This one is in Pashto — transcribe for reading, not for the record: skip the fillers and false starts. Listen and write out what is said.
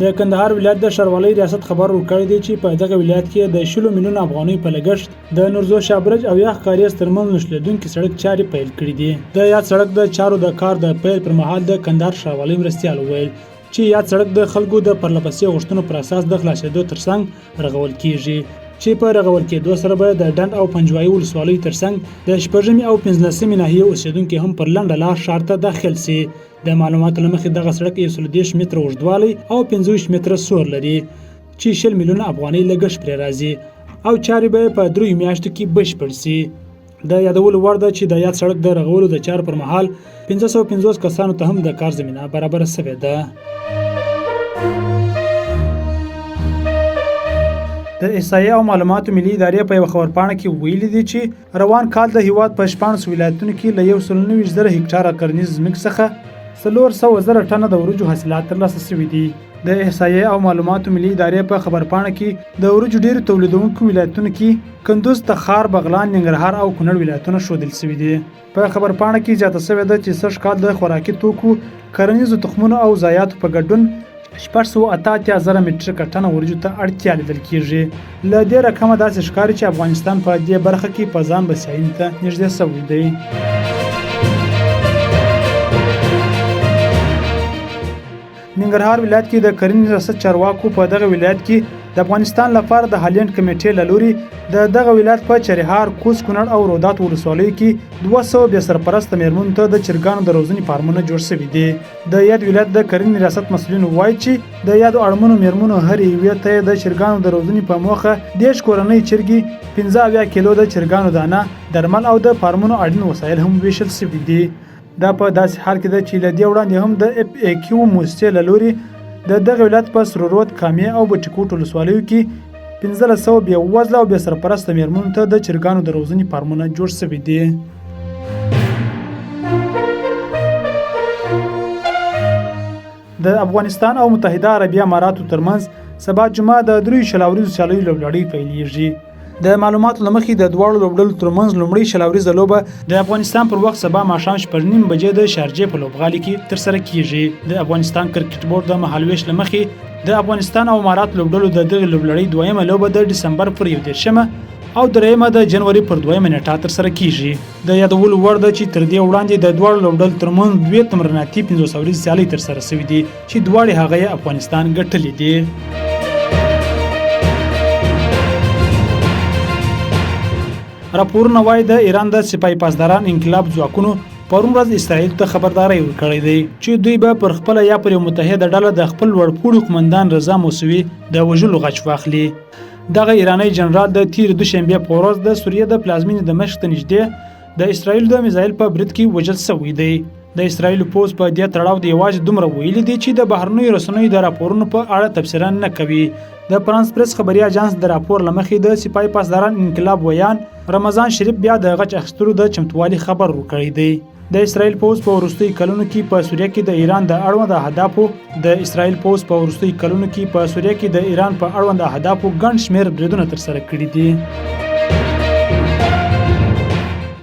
د کندهار ولایت د ښاروالۍ ریاست خبر ورکړی دی چې په دغه ولایت کې د 10 میلیونه افغانۍ په لګښت د نورزو شابرج او یخ کاریز ترمنځ نښلېدونکي سړک چارې پیل کړي دي. د یاد سړک د چارو د کار د پیل پر مهال د کندهار ښاروالۍ مرستیال وویل چې یاد سړک د خلکو د پرلپسې غوښتنو پر اساس د خلاصېدو ترڅنګ رغول کیږي چې په رغول کېدو سره به د ډنډ او پنجوایي ولسوالیو ترڅنګ د شپږمې او 15مې ناحیې اوسېدونکي هم پر لنډه لار ښار ته داخل سي. د معلوماتو له مخې دغه سړک 130 متره اوږدوالی او 25 متره سور لري چې 10 میلیونه افغانۍ لګښت پرې راځي او چارې به په 3 میاشتو کې بشپړ سي. د یادولو وړ ده چې د یاد سړک د رغولو د چارو پر مهال 550 کسانو ته هم د کار زمینه برابره شوې ده. د احصایې او معلوماتو ملي ادارې په یو خبرپاڼه کې ویلي دي چې روان کال د هیواد په 14 ولایتونو کې له 190,000 هکټاره کرنیز ځمکې څخه 400,000 ټنه د وریجو حاصلات ترلاسه شوي دي. د احصایې او معلوماتو ملي ادارې په خبرپاڼه کې د وریجو ډېرو تولیدونکو ولایتونو کې کندوز، تخار، بغلان، ننګرهار او کونړ ولایتونه ښودل شوي دي. په خبرپاڼه کې زیاته شوې ده چې سږ کال د خوراکي توکو، کرنیزو تخمونو او ضایعاتو په ګډون 688,000 مټریکه ټنه وریجو ته اړتیا لیدل کېږي. له دې رقمه داسې ښکاري چې افغانستان په دې برخه کې په ځان بسیاینې ته نږدې شوی دی. ننګرهار ولایت کې د کرنې ریاست چارواکو په دغه ولایت کې د افغانستان لپاره د هالینډ کمیټې له لوري د دغه ولایت په چریهار، کوز، کونړ او رودات ولسوالیو کې 200 بې سرپرسته میرمنو ته د چرګانو د روزنې فارمونه جوړ شوي دي. د یاد ولایت د کرنې ریاست مسؤلین وایي چې د یادو اړمنو میرمنو هرې یوې ته د چرګانو د روزنې په موخه 10 کورنۍ چرګې، 15 کیلو د چرګانو دانه، درمل او د فارمونو اړین وسایل هم ویشل شوي دي. دا په داسې حال کې ده چې له دې وړاندې هم د FAQ موسسې له لوري د دغه ولایت په سره رود، کامې او بټي ولسوالیو کې 1500 بې وزله او بې سرپرسته میرمنو ته د چرګانو د روزنې فارمونه جوړ شوي دي. د افغانستان او متحده عربي اماراتو ترمنځ سبا جمعه د 3 شلاوریزو سیالیو لوبلړۍ پیلیږي. د معلوماتو له مخې د دواړو لوبډلو ترمنځ لومړۍ شلاوریزه لوبه د افغانستان پر وخت سبا ماښام 6:30 بجې د شارجې په لوبغالي کې ترسره کیږي. د افغانستان کرکټ بورډ د مهالویش له مخې د افغانستان او امارات لوبډلو د دغه لوبلړۍ دویمه لوبه د ډسمبر پر 31 او دریمه د جنوري پر 2 نیټه ترسره کیږي. د یادولو وړ ده چې تر دې وړاندې د دواړو لوبډلو ترمنځ 2 تمریناتي 500 ورځې سیالۍ ترسره شوې دي چې دواړې هغه افغانستان ګټلې دي. راپورونه وایي د ایران د سپای پاسداران انقلاب ځواکونو پرون ورځ اسرائیل ته خبرداری ورکړی دی چې دوی به پر خپل یا پر یو متحده ډله د خپل لوړپوړو قومندان رضا موسوي د وژلو غچ واخلي. دغه ایرانی جنرال د تیر دوشنبه په ورځ د سوریه د پلازمینې دمشق ته نږدې د اسرائیل د میزایل په برید کې وژل شوی دی. د اسرائیل پوز په دې تړاو د یوازې دومره ویلي دی چې د بهرنیو رسنیو د راپورونو په اړه تبصره نه کوي. د فرانس پریس خبري اژانس د راپور لمخې د سپای پاسداران انقلاب ویان رمضان شریف بیا د غچ اخیستلو د چمتووالي خبر ورکړی دی. د اسرائیل پوز په وروستي کلونو کې په سوریه کې د ایران د اړوند اهدافو ګڼ شمېر بریدونه ترسره کړي دي.